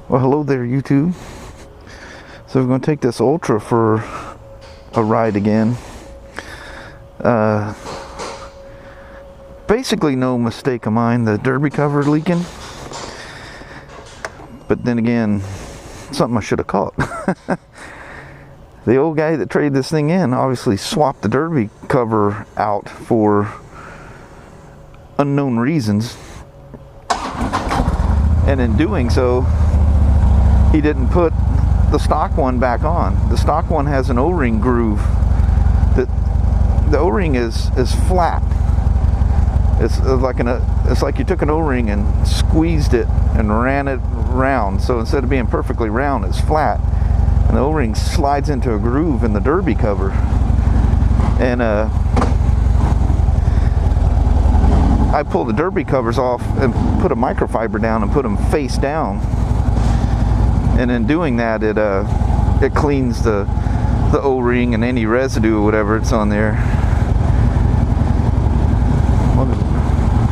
Well, hello there, YouTube. So we're going to take this Ultra for a ride again. Basically no mistake of mine, the derby cover leaking. But then again, something I should have caught. The old guy that traded this thing in obviously swapped the derby cover out for unknown reasons. And in doing so, he didn't put the stock one back on. The stock one has an O-ring groove. The O-ring is flat. It's like you took an O-ring and squeezed it and ran it round. So instead of being perfectly round, it's flat. And the O-ring slides into a groove in the derby cover. And I pulled the derby covers off and put a microfiber down and put them face down. And in doing that, it cleans the O-ring and any residue or whatever it's on there.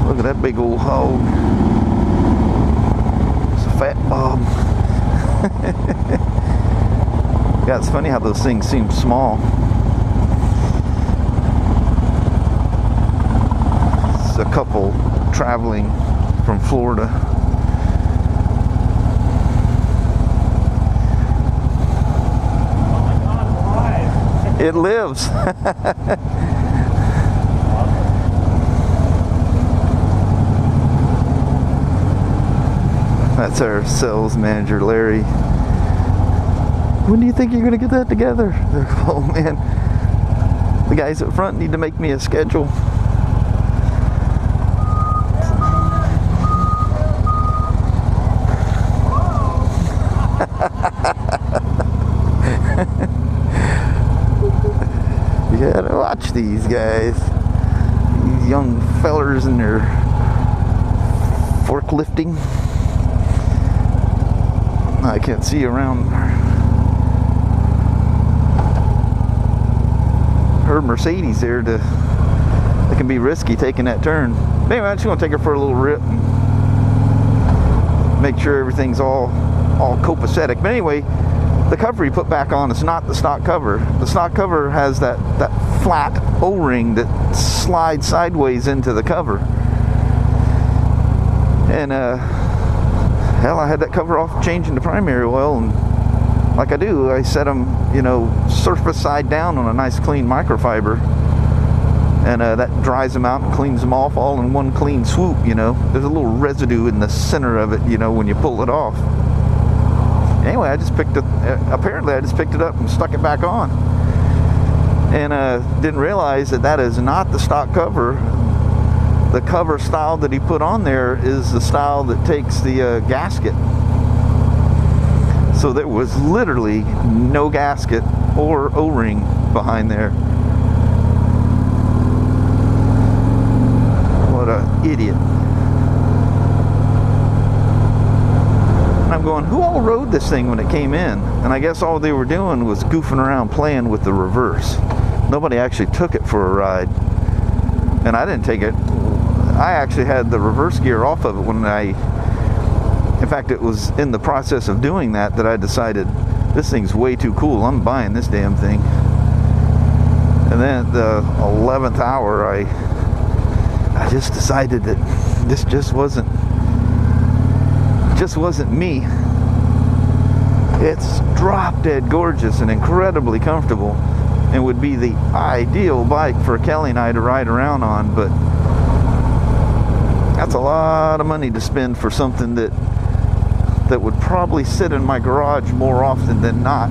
Look at that big old hog. It's a fat bob. Yeah, it's funny how those things seem small. It's a couple traveling from Florida. It lives. That's our sales manager, Larry. When do you think you're going to get that together? Oh man, the guys up front need to make me a schedule. You gotta watch these guys, these young fellers and their forklifting. I can't see around her Mercedes there. It can be risky taking that turn. But anyway, I'm just gonna take her for a little rip and make sure everything's all copacetic. But anyway, the cover he put back on is not the stock cover. The stock cover has that flat O-ring that slides sideways into the cover. And hell, I had that cover off changing the primary oil, and like I do, I set them, surface side down on a nice clean microfiber, and that dries them out and cleans them off all in one clean swoop. There's a little residue in the center of it, when you pull it off. Anyway, apparently I just picked it up and stuck it back on, and didn't realize that is not the stock cover. The cover style that he put on there is the style that takes the gasket. So there was literally no gasket or O-ring behind there. What an idiot. And I'm going, who all rode this thing when it came in? And I guess all they were doing was goofing around playing with the reverse. Nobody actually took it for a ride. And I didn't take it. I actually had the reverse gear off of it in fact, it was in the process of doing that I decided this thing's way too cool. I'm buying this damn thing. And then at the 11th hour, I just decided that this just wasn't me. It's drop dead gorgeous and incredibly comfortable, and would be the ideal bike for Kelly and I to ride around on, but that's a lot of money to spend for something that would probably sit in my garage more often than not.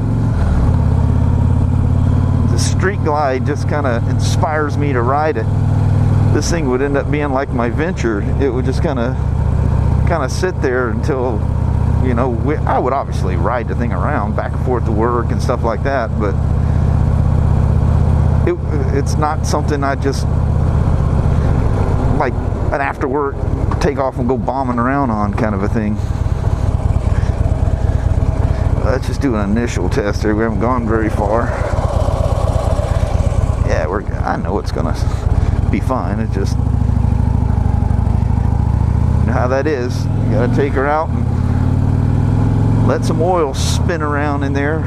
The Street Glide just kind of inspires me to ride it. This thing would end up being like my Venture. It would just kind of sit there until, I would obviously ride the thing around back and forth to work and stuff like that, but it's not something I just like an after work take off and go bombing around on kind of a thing. Let's just do an initial test here. We haven't gone very far. Yeah, I know it's gonna be fine. It just, you know how that is. You gotta take her out and Let some oil spin around in there.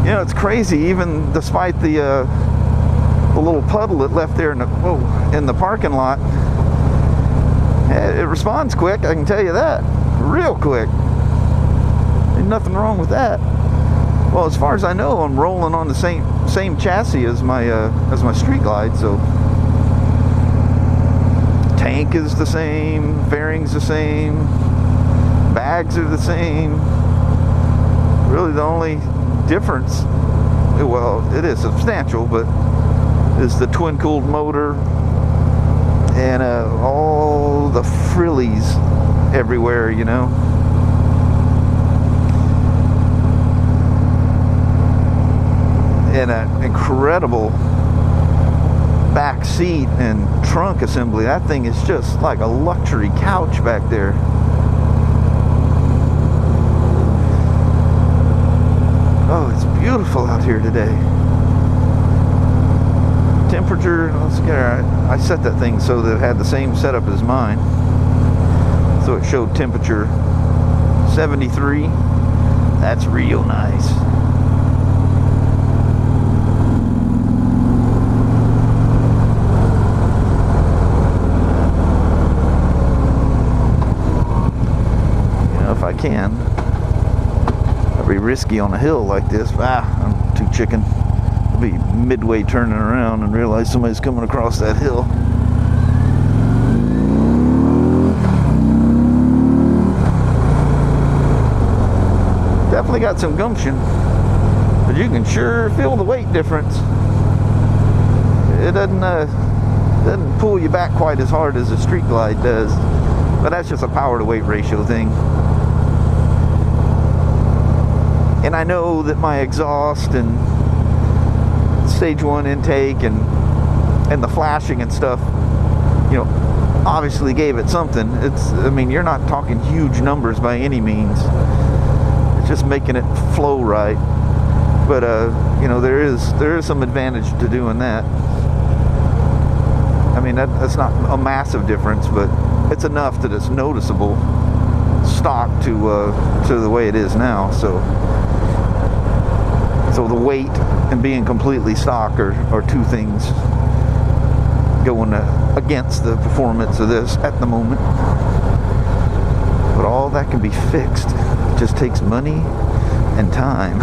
You know, it's crazy, even despite the little puddle it left there in the parking lot. It responds quick, I can tell you that. Real quick. Ain't nothing wrong with that. Well, as far as I know, I'm rolling on the same chassis as my Street Glide, so tank is the same, fairings the same, bags are the same. Really, the only difference, well, it is substantial, but is the twin-cooled motor and all the frillies everywhere, you know. And an incredible back seat and trunk assembly. That thing is just like a luxury couch back there. Oh, it's beautiful out here today. Temperature, let's get I set that thing so that it had the same setup as mine. So it showed temperature 73. That's real nice. You know, if I can, it'd be risky on a hill like this. I'm too chicken. I'll be midway turning around and realize somebody's coming across that hill. Definitely got some gumption, but you can sure feel the weight difference. It doesn't pull you back quite as hard as a Street Glide does, but that's just a power to weight ratio thing. And I know that my exhaust and stage 1 intake and the flashing and stuff, you know, obviously gave it something. I mean, you're not talking huge numbers by any means. It's just making it flow right. But you know, there is some advantage to doing that. I mean, that's not a massive difference, but it's enough that it's noticeable stock to the way it is now. So the weight and being completely stock are two things going against the performance of this at the moment. But all that can be fixed. It just takes money and time.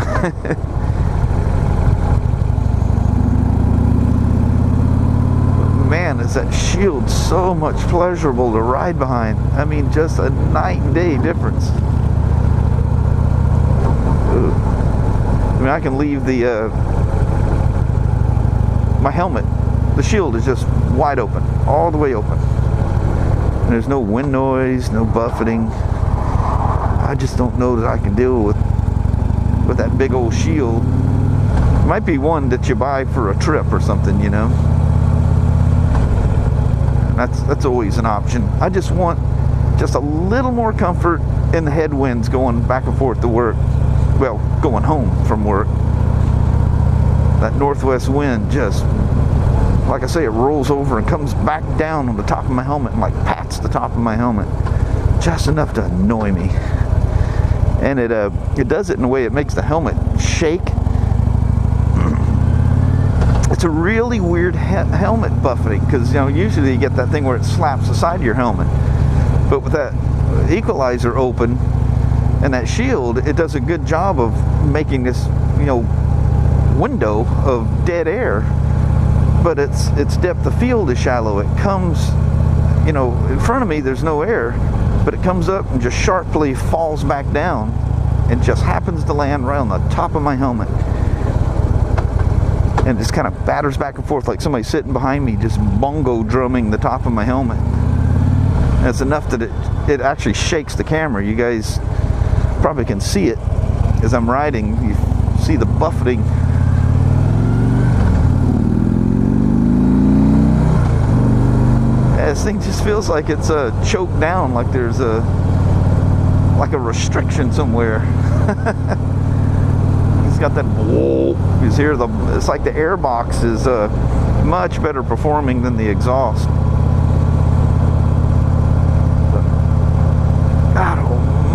Man, is that shield so much pleasurable to ride behind. I mean, just a night and day difference. Ooh. I mean, I can leave my helmet, the shield is just wide open, all the way open. And there's no wind noise, no buffeting. I just don't know that I can deal with that big old shield. It might be one that you buy for a trip or something, you know. That's always an option. I just want just a little more comfort in the headwinds going back and forth to work. Well, going home from work. That northwest wind just, like I say, it rolls over and comes back down on the top of my helmet and like pats the top of my helmet. Just enough to annoy me. And it does it in a way it makes the helmet shake. It's a really weird helmet buffeting, because you know, usually you get that thing where it slaps the side of your helmet. But with that equalizer open and that shield, it does a good job of making this, you know, window of dead air, but its depth of field is shallow. It comes, you know, in front of me there's no air, but it comes up and just sharply falls back down and just happens to land right on the top of my helmet, and just kind of batters back and forth like somebody sitting behind me just bongo drumming the top of my helmet. And it's enough that it actually shakes the camera. You guys probably can see it as I'm riding. You see the buffeting. This thing just feels like it's choked down, like there's a restriction somewhere. It's got that whoa. You hear it's like the air box is much better performing than the exhaust. God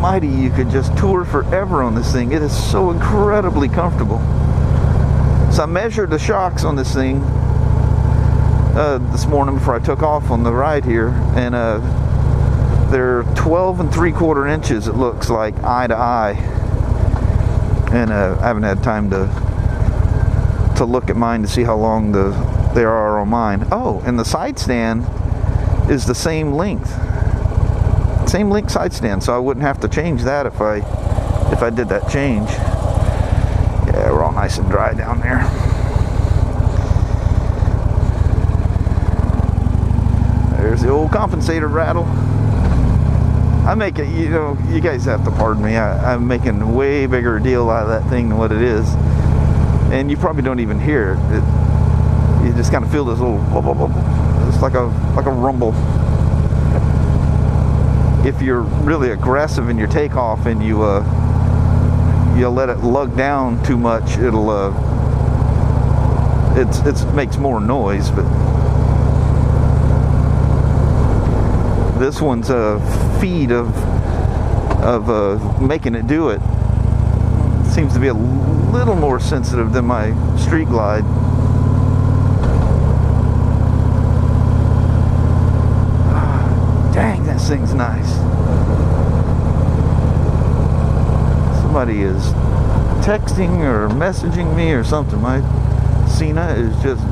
almighty, you could just tour forever on this thing. It is so incredibly comfortable. So I measured the shocks on this thing this morning before I took off on the ride here, and they're 12 3/4 inches, it looks like, eye to eye. And I haven't had time to look at mine to see how long they are on mine. Oh, and the side stand is the same length side stand, so I wouldn't have to change that if I did that change. Yeah, we're all nice and dry down there. There's the old compensator rattle. I make it, you know, you guys have to pardon me, I'm making a way bigger deal out of that thing than what it is, and you probably don't even hear it. You just kind of feel this little blah, blah, blah. It's like a rumble. If you're really aggressive in your takeoff and you let it lug down too much, it'll it makes more noise. But this one's a feed of making it do it. Seems to be a little more sensitive than my Street Glide. Dang, this thing's nice. Somebody is texting or messaging me or something. My Cena is just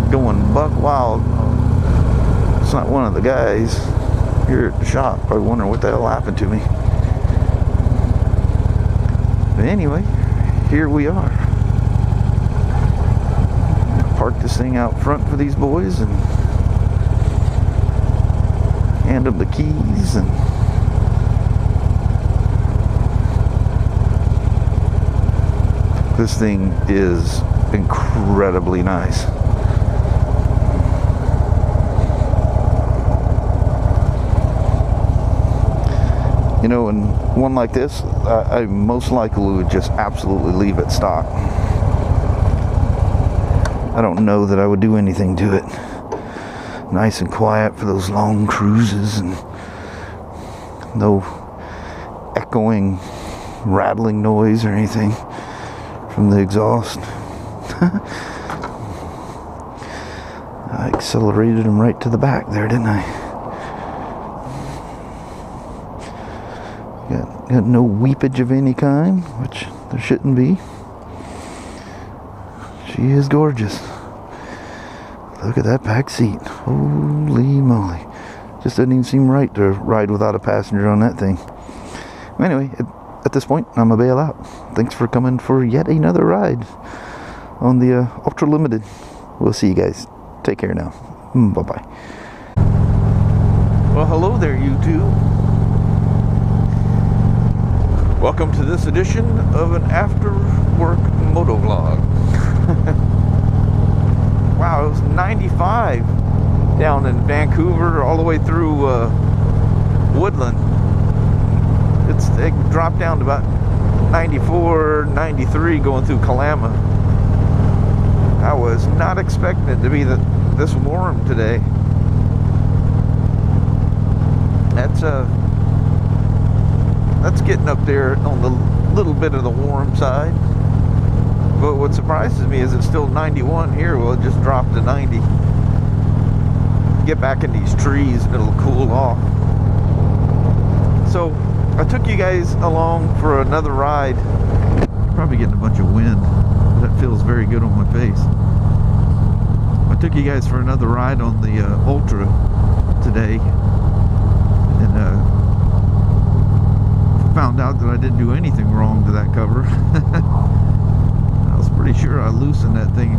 going buck wild. It's not one of the guys here at the shop. I wonder what the hell happened to me. But anyway, here we are. Park this thing out front for these boys and hand them the keys. And this thing is incredibly nice. You know, and one like this, I most likely would just absolutely leave it stock. I don't know that I would do anything to it. Nice and quiet for those long cruises, and no echoing, rattling noise or anything from the exhaust. I accelerated them right to the back there, didn't I? Got no weepage of any kind, which there shouldn't be. She is gorgeous. Look at that back seat. Holy moly. Just doesn't even seem right to ride without a passenger on that thing. Anyway, at this point, I'm gonna bail out. Thanks for coming for yet another ride on the Ultra Limited. We'll see you guys. Take care now. Bye-bye. Well, hello there, YouTube. Welcome to this edition of an after-work MotoVlog. Wow, it was 95 down in Vancouver all the way through Woodland. It dropped down to about 94, 93 going through Kalama. I was not expecting it to be this warm today. That's getting up there on the little bit of the warm side. But what surprises me is it's still 91 here. Well, it just dropped to 90. Get back in these trees and it'll cool off. So I took you guys along for another ride. Probably getting a bunch of wind. That feels very good on my face. I took you guys for another ride on the Ultra today. And found out that I didn't do anything wrong to that cover. I was pretty sure I loosened that thing.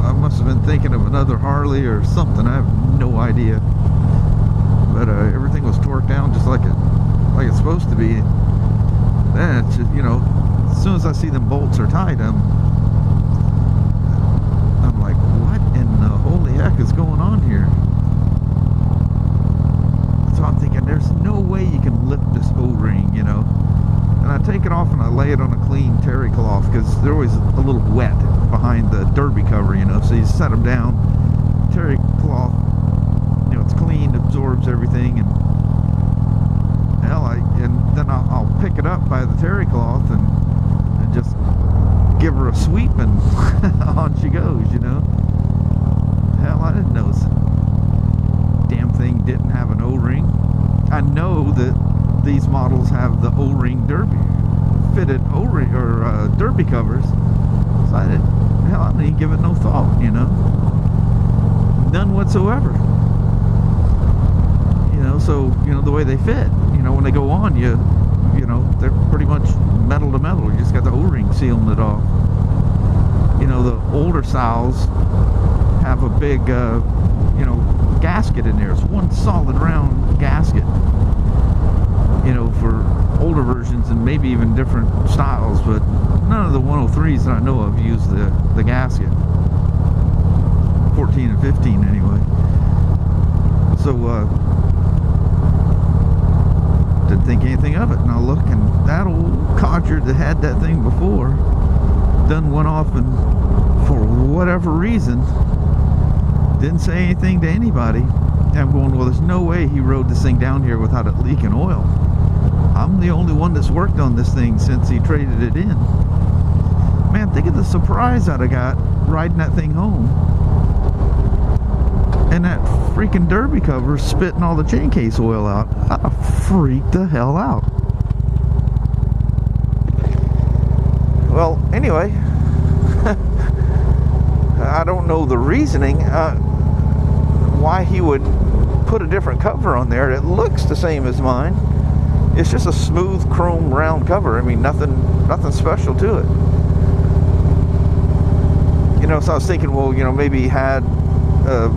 I must have been thinking of another Harley or something. I have no idea. But everything was torqued down just like it's supposed to be. Then it's just, you know, as soon as I see them bolts are tied, I'm like, what in the holy heck is going on here? So I'm thinking, there's no way you can lift this O-ring, you know. And I take it off and I lay it on a clean terry cloth because they're always a little wet behind the derby cover, you know. So you set them down, terry cloth, you know, it's clean, absorbs everything, and hell, and then I'll pick it up by the terry cloth and just give her a sweep and on she goes, you know. Hell, I didn't know this damn thing didn't have an O-ring. I know that these models have the O-ring derby fitted O-ring or derby covers. So I didn't give it no thought, you know. None whatsoever. You know, so, you know, the way they fit, you know, when they go on, you know, they're pretty much metal to metal. You just got the O-ring sealing it off. You know, the older styles have a big, you know, gasket in there. It's one solid round gasket, you know, for older versions and maybe even different styles, but none of the 103s that I know of use the gasket. 14 and 15 anyway. So, didn't think anything of it, and I look, and that old codger that had that thing before done went off and for whatever reason didn't say anything to anybody. And I'm going, well, there's no way he rode this thing down here without it leaking oil. I'm the only one that's worked on this thing since he traded it in. Man, think of the surprise I'd have got riding that thing home and that freaking derby cover spitting all the chain case oil out. I freaked the hell out. Well, anyway, I don't know the reasoning why he would put a different cover on there. It looks the same as mine. It's just a smooth chrome round cover. I mean, nothing special to it. You know, so I was thinking, well, you know, maybe he had a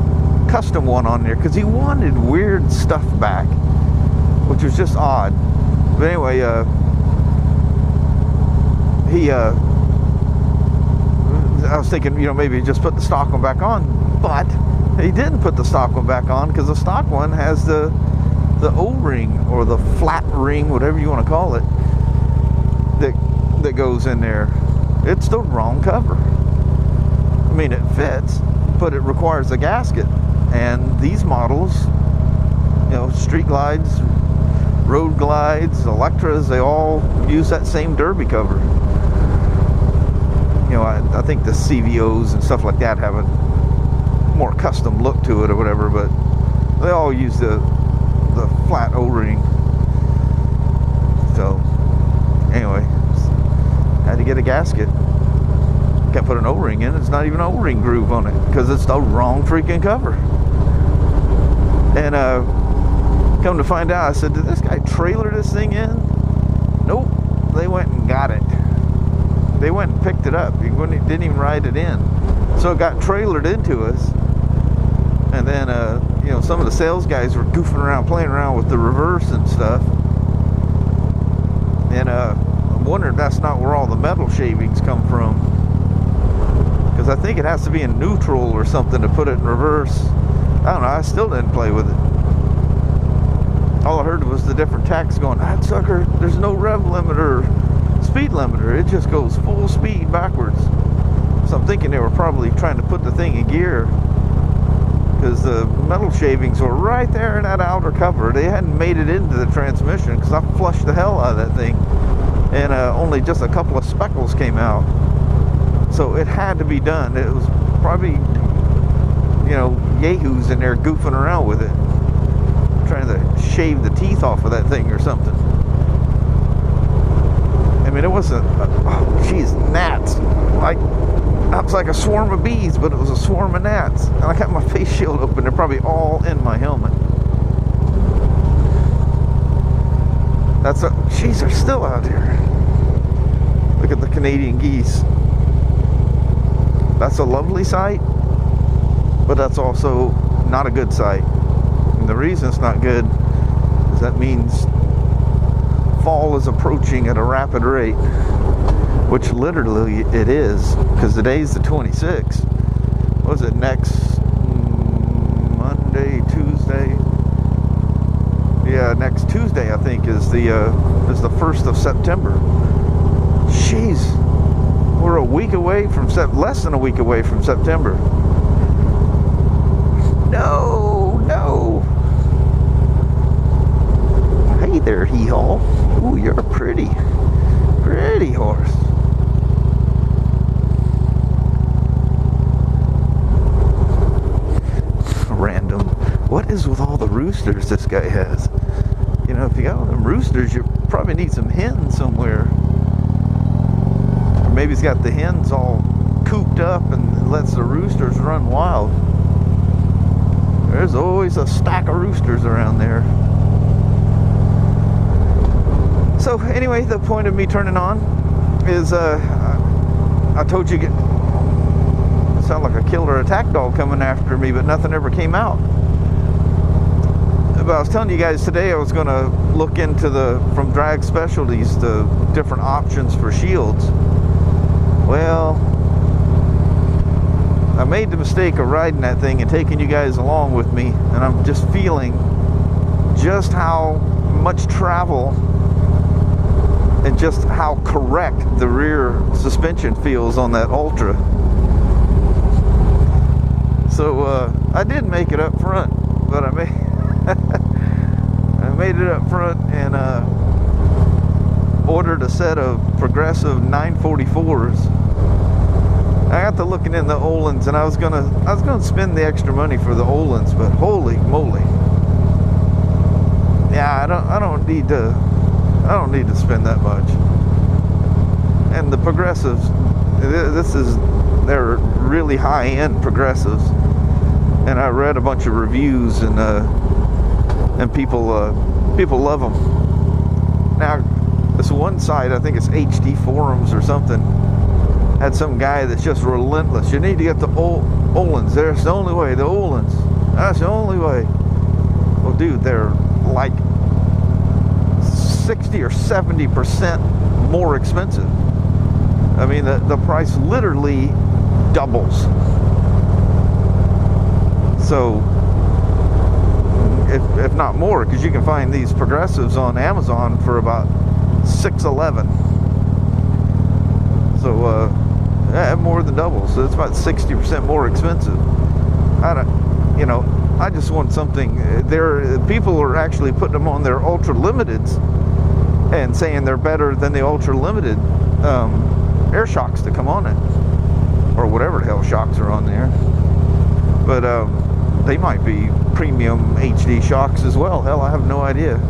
custom one on there because he wanted weird stuff back, which was just odd. But anyway, I was thinking, you know, maybe he just put the stock one back on, but he didn't put the stock one back on because the stock one has the O-ring or the flat ring, whatever you want to call it, that goes in there. It's the wrong cover. I mean, it fits, but it requires a gasket. And these models, you know, street glides, road glides, Electras, they all use that same derby cover. You know, I think the CVOs and stuff like that have a more custom look to it or whatever, but they all use the flat O-ring. So anyway, had to get a gasket. Can't put an O-ring in. It's not even an O-ring groove on it because it's the wrong freaking cover. And come to find out, I said, did this guy trailer this thing in? Nope. They went and got it. They went and picked it up. He didn't even ride it in. So it got trailered into us. And then, you know, some of the sales guys were goofing around, playing around with the reverse and stuff. And I'm wondering if that's not where all the metal shavings come from. Because I think it has to be in neutral or something to put it in reverse. I don't know. I still didn't play with it. All I heard was the different tacks going, ah, sucker, there's no rev limiter, speed limiter. It just goes full speed backwards. So I'm thinking they were probably trying to put the thing in gear because the metal shavings were right there in that outer cover. They hadn't made it into the transmission because I flushed the hell out of that thing. And only just a couple of speckles came out. So it had to be done. It was probably, you know, yahoos in there goofing around with it, trying to shave the teeth off of that thing or something. I mean, it wasn't, oh geez, gnats. Like, that was like a swarm of bees, but it was a swarm of gnats. And I got my face shield open. They're probably all in my helmet. That's a, geez, they're still out here. Look at the Canadian geese. That's a lovely sight, but that's also not a good sight. And the reason it's not good is that means fall is approaching at a rapid rate, which literally it is, because today's the 26th. What was it, next Monday, Tuesday? Yeah, next Tuesday I think is the 1st of September. Jeez, we're a week away from less than a week away from September. No. I hate Hey there, hee-haw. Ooh, you're a pretty horse. Random. What is with all the roosters this guy has? You know, if you got all them roosters, you probably need some hens somewhere. Or maybe he's got the hens all cooped up and lets the roosters run wild. There's always a stack of roosters around there. So anyway, the point of me turning on is I told you, sound like a killer attack dog coming after me, but nothing ever came out. But I was telling you guys today I was going to look into from Drag Specialties, the different options for shields. Well, I made the mistake of riding that thing and taking you guys along with me, and I'm just feeling just how much travel and just how correct the rear suspension feels on that Ultra. So I did make it up front, but I made it up front and ordered a set of Progressive 944s. I got to looking in the Öhlins, and I was gonna spend the extra money for the Öhlins, but holy moly! Yeah, I don't need to spend that much. And the Progressives, they're really high-end Progressives, and I read a bunch of reviews, and people love them. Now, this one site, I think it's HD Forums or something, had some guy that's just relentless. You need to get the Öhlins. There's the only way. The Öhlins. That's the only way. Well, dude, they're like 60 or 70% more expensive. I mean, the price literally doubles. So, if not more, because you can find these Progressives on Amazon for about $611. So, more than double. So it's about 60% more expensive. I just want something. People are actually putting them on their Ultra Limiteds and saying they're better than the Ultra Limited air shocks to come on it, or whatever the hell shocks are on there. But they might be premium HD shocks as well. Hell, I have no idea.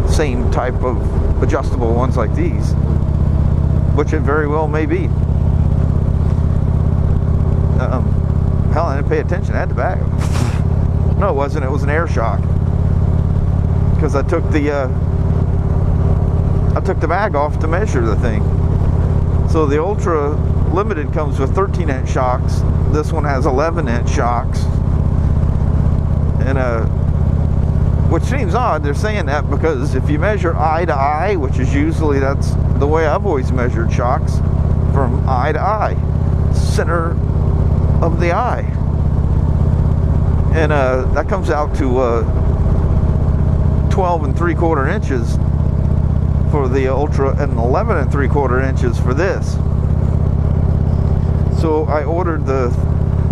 Same type of adjustable ones like these, which it very well may be. Hell, I didn't pay attention. I had the bag. No, it wasn't. It was an air shock, because I took the bag off to measure the thing. So the Ultra Limited comes with 13-inch shocks. This one has 11-inch shocks. And which seems odd. They're saying that because if you measure eye to eye, which is usually, that's the way I've always measured shocks, from eye to eye, center of the eye. And that comes out to 12 3/4 inches for the Ultra, and 11 3/4 inches for this. So I ordered the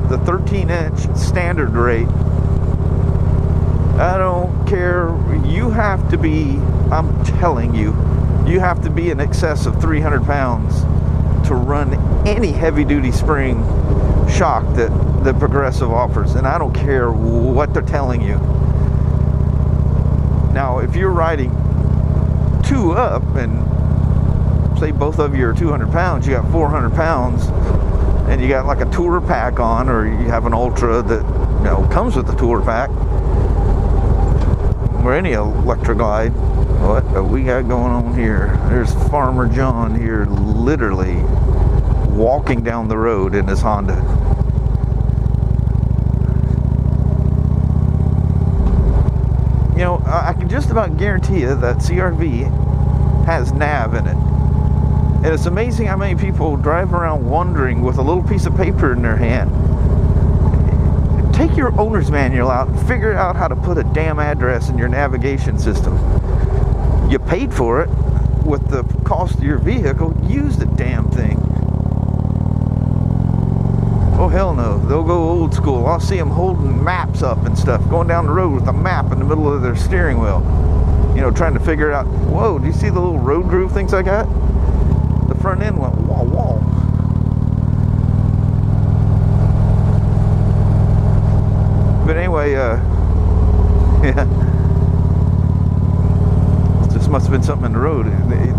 13-inch standard rate. I don't care. You have to be, I'm telling you, you have to be in excess of 300 pounds to run any heavy-duty spring shock that the Progressive offers. And I don't care what they're telling you. Now, if you're riding two up, and say both of you are 200 pounds, you got 400 pounds, and you got like a tour pack on, or you have an Ultra that, you know, comes with the tour pack, or any Electra Glide. What we got going on here? There's Farmer John here, literally walking down the road in his Honda. You know, I can just about guarantee you that CRV has nav in it. And it's amazing how many people drive around wandering with a little piece of paper in their hand. Take your owner's manual out and figure out how to put a damn address in your navigation system. You paid for it with the cost of your vehicle. Use the damn thing. Oh, hell no. They'll go old school. I'll see them holding maps up and stuff, going down the road with a map in the middle of their steering wheel. you know, trying to figure out, whoa, do you see the little road groove things I got? The front end went wall wall. But anyway, yeah, this must have been something in the road.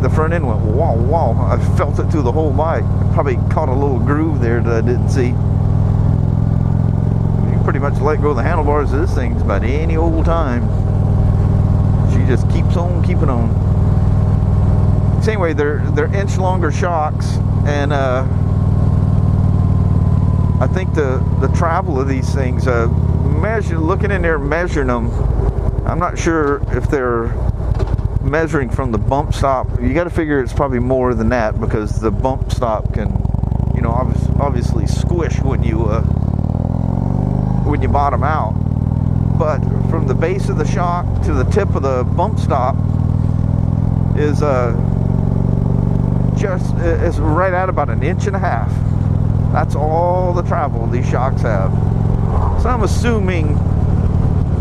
The front end went wall wall. I felt it through the whole bike. Probably caught a little groove there that I didn't see. You pretty much let go of the handlebars of this thing about any old time. She just keeps on keeping on. So anyway, they're inch longer shocks, and I think the travel of these things, looking in there measuring them, I'm not sure if they're measuring from the bump stop. You got to figure it's probably more than that, because the bump stop can, you know, obviously squish when you bottom out. But from the base of the shock to the tip of the bump stop is it's right at about 1.5 inches. That's all the travel these shocks have. So I'm assuming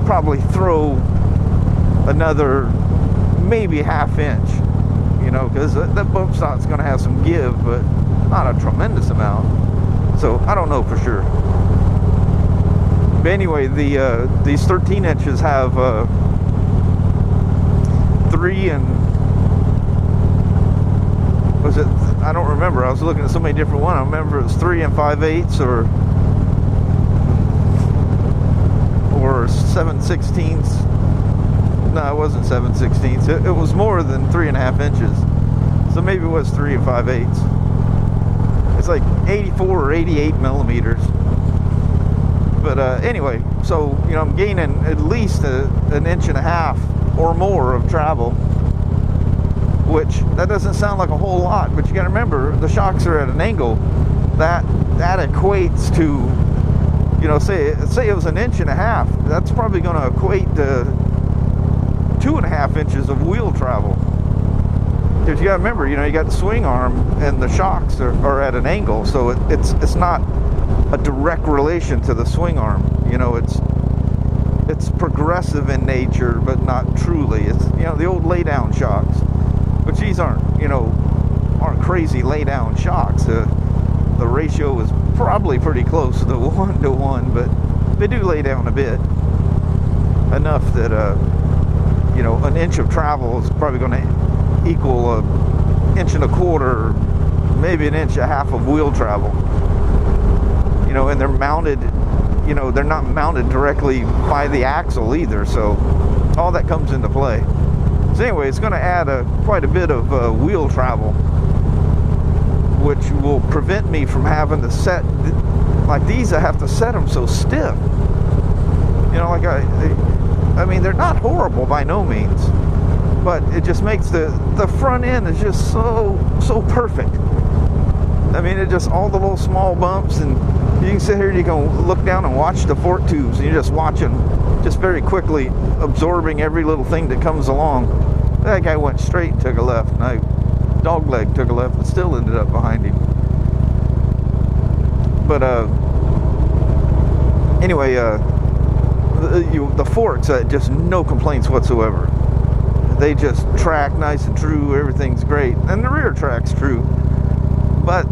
probably throw another maybe 1/2 inch, you know, because that bump stop's going to have some give, but not a tremendous amount. So I don't know for sure. But anyway, these 13 inches have 3 and was it? I don't remember. I was looking at so many different ones. I remember it was 3 5/8 or 7/16. No, it wasn't 7/16. It was more than 3.5 inches. So maybe it was 3 5/8. It's like 84 or 88 millimeters. But anyway, so, you know, I'm gaining at least 1.5 inches or more of travel, which that doesn't sound like a whole lot, but you got to remember the shocks are at an angle that equates to, you know, say it was 1.5 inches. That's probably going to equate to 2.5 inches of wheel travel. Because you got to remember, you know, you got the swing arm and the shocks are at an angle, so it's not a direct relation to the swing arm. You know, it's progressive in nature, but not truly. It's, you know, the old lay down shocks, but these aren't crazy lay down shocks. The ratio is probably pretty close to 1-to-1, but they do lay down a bit, enough that you know, 1 inch of travel is probably going to equal 1.25 inches, maybe 1.5 inches of wheel travel. You know, and they're mounted, you know, they're not mounted directly by the axle either, so all that comes into play. So anyway, it's going to add quite a bit of wheel travel, which will prevent me from having to set, like these, I have to set them so stiff. You know, like I mean, they're not horrible by no means, but it just makes the front end is just so perfect. I mean, it just, all the little small bumps, and you can sit here and you can look down and watch the fork tubes, and you're just watching, just very quickly absorbing every little thing that comes along. That guy went straight and took a left, and I dogleg took a left and still ended up behind him. But anyway, the forks, just no complaints whatsoever. They just track nice and true, everything's great, and the rear track's true. But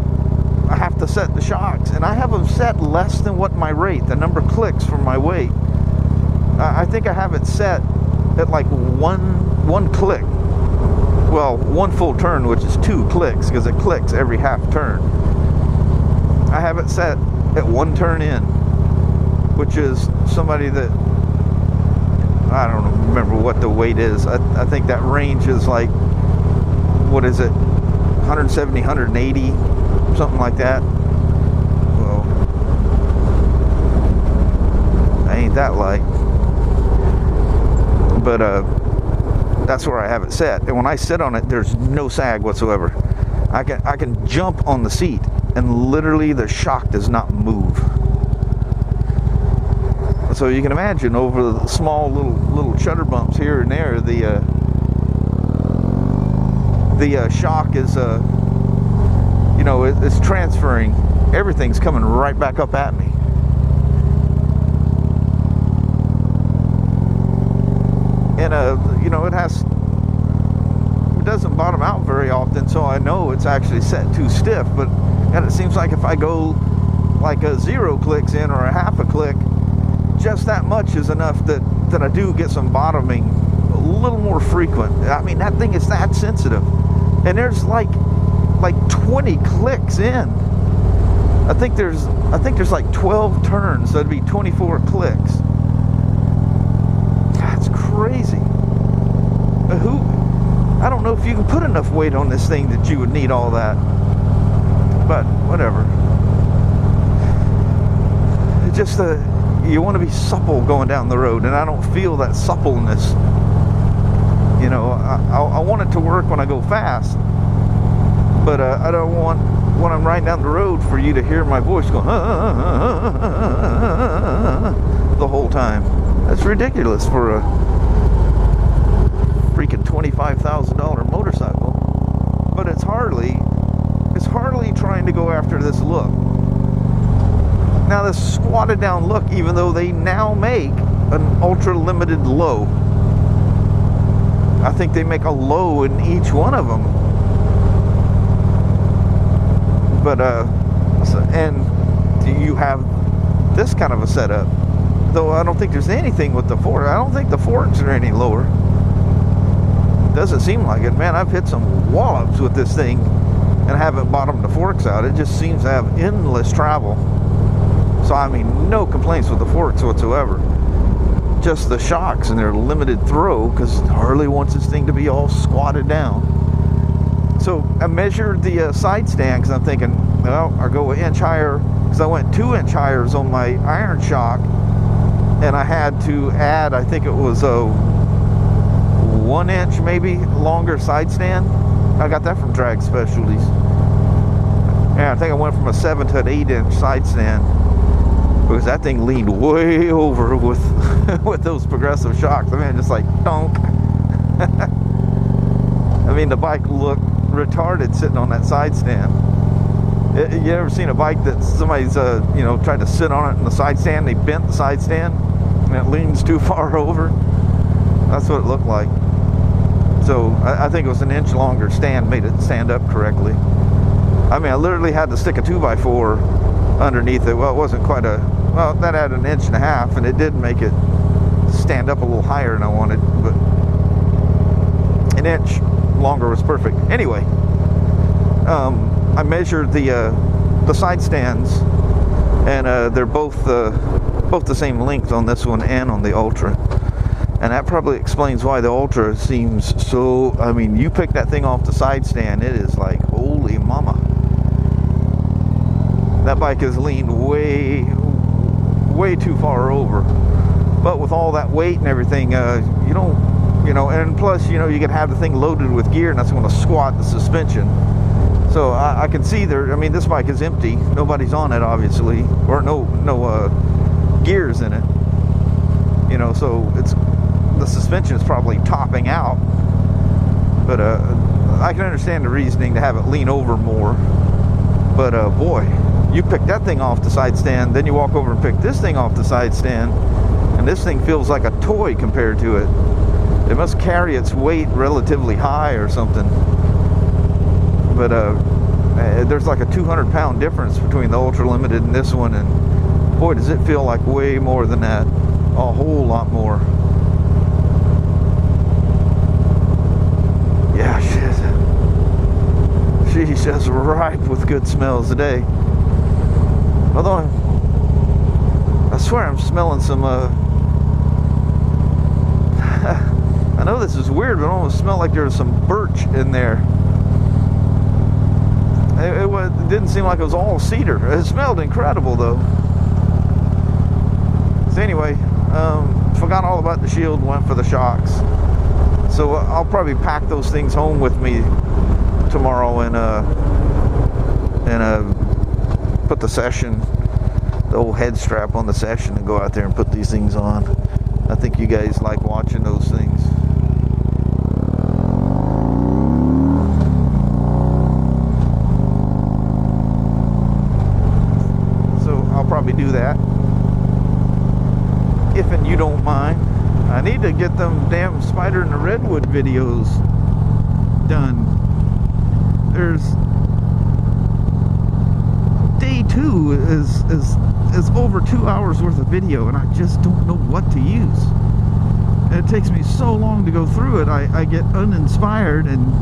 I have to set the shocks, and I have them set less than what my rate, the number of clicks for my weight. I think I have it set at like one click. Well, 1 full turn, which is 2 clicks, because it clicks every half turn. I have it set at 1 turn in, which is somebody that, I don't remember what the weight is. I think that range is like, what is it, 170, 180, something like that. Well, I ain't that light. But that's where I have it set. And when I sit on it, there's no sag whatsoever. I can jump on the seat, and literally the shock does not move. So you can imagine, over the small little chutter bumps here and there, the shock is you know, it's transferring. Everything's coming right back up at me. And you know, it doesn't bottom out very often, so I know it's actually set too stiff. But and it seems like if I go like a 0 clicks in or a half a click, just that much is enough that I do get some bottoming a little more frequent. I mean, that thing is that sensitive, and there's like 20 clicks in. I think there's like 12 turns, so it'd be 24 clicks. That's crazy. I don't know if you can put enough weight on this thing that you would need all that, but whatever. It's just you want to be supple going down the road, and I don't feel that suppleness. You know, I want it to work when I go fast, but I don't want, when I'm riding down the road, for you to hear my voice going the whole time. That's ridiculous for a freaking $25,000 motorcycle. But it's hardly trying to go after this look. Now, this squatted down look, even though they now make an ultra limited low, I think they make a low in each one of them. But and you have this kind of a setup, though I don't think there's anything with the fork. I don't think the forks are any lower. Doesn't seem like it. Man, I've hit some wallops with this thing and haven't bottomed the forks out. It just seems to have endless travel. So I mean, no complaints with the forks whatsoever. Just the shocks and their limited throw, because Harley wants this thing to be all squatted down. So I measured the side stand, because I'm thinking, well, I'll go an inch higher, because I went 2 inch higher on my iron shock, and I had to add, I think it was a 1 inch maybe longer side stand. I got that from Drag Specialties. Yeah, I think I went from a 7 to an 8 inch side stand, because that thing leaned way over with with those progressive shocks. I mean, just like donk. I mean, the bike looked retarded sitting on that side stand. You ever seen a bike that somebody's you know, tried to sit on it in the side stand? They bent the side stand and it leans too far over. That's what it looked like. So I think it was an inch longer stand made it stand up correctly. I mean, I literally had to stick a 2x4 underneath it. Well, it wasn't quite a, well, that had an inch and a half, and it did make it stand up a little higher than I wanted, but an inch longer was perfect. Anyway, I measured the side stands, and they're both the same length on this one and on the Ultra, and that probably explains why the Ultra seems so. I mean, you pick that thing off the side stand, it is like, holy mama. That bike is leaned way too far over, but with all that weight and everything, you don't, you know, and plus, you know, you can have the thing loaded with gear, and that's going to squat the suspension. So I can see there. I mean, this bike is empty. Nobody's on it, obviously, or no gears in it. You know, so it's, the suspension is probably topping out. But I can understand the reasoning to have it lean over more. But boy, you pick that thing off the side stand, then you walk over and pick this thing off the side stand, and this thing feels like a toy compared to it. It must carry its weight relatively high or something. But there's like a 200-pound difference between the Ultra Limited and this one, and boy, does it feel like way more than that. A whole lot more. Yeah, shit. She's just ripe with good smells today. Although I swear I'm smelling some I know this is weird, but it almost smelled like there was some birch in there. It didn't seem like it was all cedar. It smelled incredible though. So anyway, forgot all about the shield, went for the shocks. So I'll probably pack those things home with me tomorrow and put the session, the old head strap on the session, and go out there and put these things on. I think you guys like watching those things. So I'll probably do that, if and you don't mind. I need need to get them damn Spider in the Redwood videos done. There's day 2 is over 2 hours worth of video, and I just don't know what to use. And it takes me so long to go through it. I get uninspired and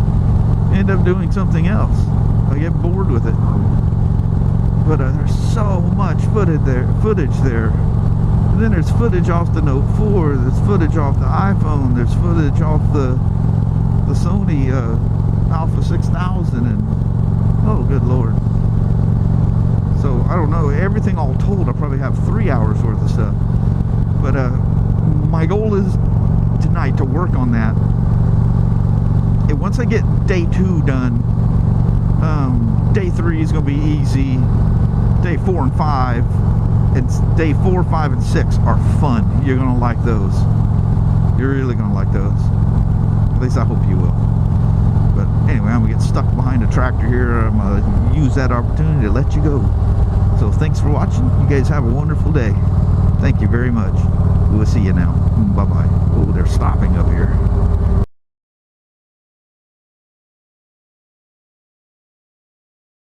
end up doing something else. I get bored with it. But there's so much footage there. And then there's footage off the Note 4. There's footage off the iPhone. There's footage off the Sony Alpha 6000, and oh, good Lord. So I don't know. Everything all told, I probably have 3 hours worth of stuff. But my goal is tonight to work on that. And once I get day 2 done, day 3 is going to be easy. Day 4 and 5, and day 4, 5, and 6 are fun. You're going to like those. You're really going to like those. At least I hope you will. But anyway, I'm going to get stuck behind a tractor here. I'm going to use that opportunity to let you go. So thanks for watching. You guys have a wonderful day. Thank you very much. We'll see you now. Bye-bye. Oh, they're stopping up here.